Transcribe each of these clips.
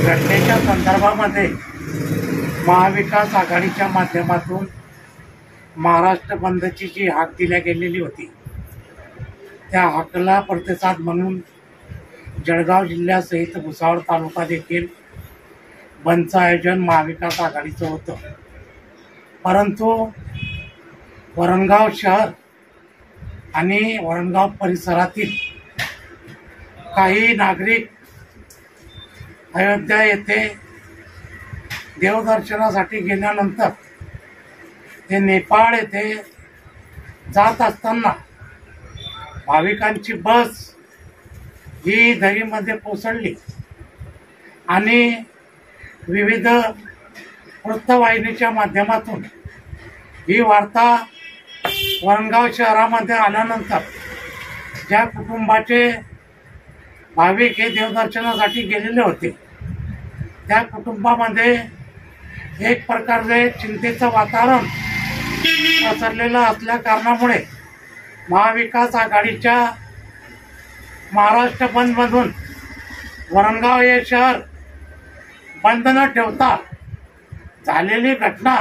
घटनेच्या संदर्भामध्ये महाविकास आघाडीच्या माध्यमातून महाराष्ट्र बंदची जी हाक दिल्या गेलेली होती त्या हाकला प्रतिसाद म्हणून जळगाव जिल्ह्यासहित भुसावळ तालुका देखील बंदचं आयोजन महाविकास आघाडीचं होतं। परंतु वरणगाव शहर आणि वरणगाव परिसरातील काही नागरिक अयोध्या येथे देवदर्शनासाठी गेल्यानंतर ते नेपाळ येथे जात असताना भाविकांची बस ही दरीमध्ये कोसळली आणि विविध वृत्तवाहिनीच्या माध्यमातून ही वार्ता वरणगाव शहरामध्ये आल्यानंतर ज्या कुटुंबाचे भाविक हे देवदर्शनासाठी गेलेले होते त्या कुटुंबामध्ये एक प्रकारचे चिंतेचं वातावरण पसरलेलं असल्या कारणामुळे महाविकास आघाडीच्या महाराष्ट्र बंदमधून वरणगाव हे शहर बंद न ठेवता झालेली घटना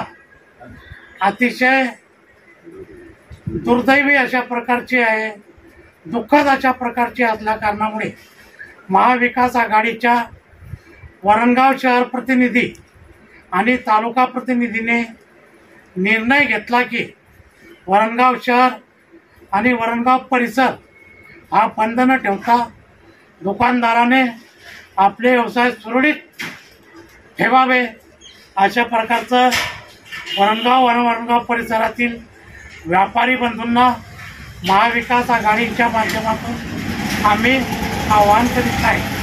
अतिशय दुर्दैवी अशा प्रकारची आहे, दुःखद अशा प्रकारची असल्या कारणामुळे महाविकास आघाडीच्या वरणगाव शहर प्रतिनिधी आणि तालुका प्रतिनिधीने निर्णय घेतला की वरणगाव शहर आणि वरणगाव परिसर हा बंद न ठेवता दुकानदाराने आपले व्यवसाय सुरळीत ठेवावे अशा प्रकारचं वरणगाव आणि वरणगाव परिसरातील व्यापारी बंधूंना महाविकास आघाडीच्या माध्यमातून आम्ही आवाहन करीत आहे।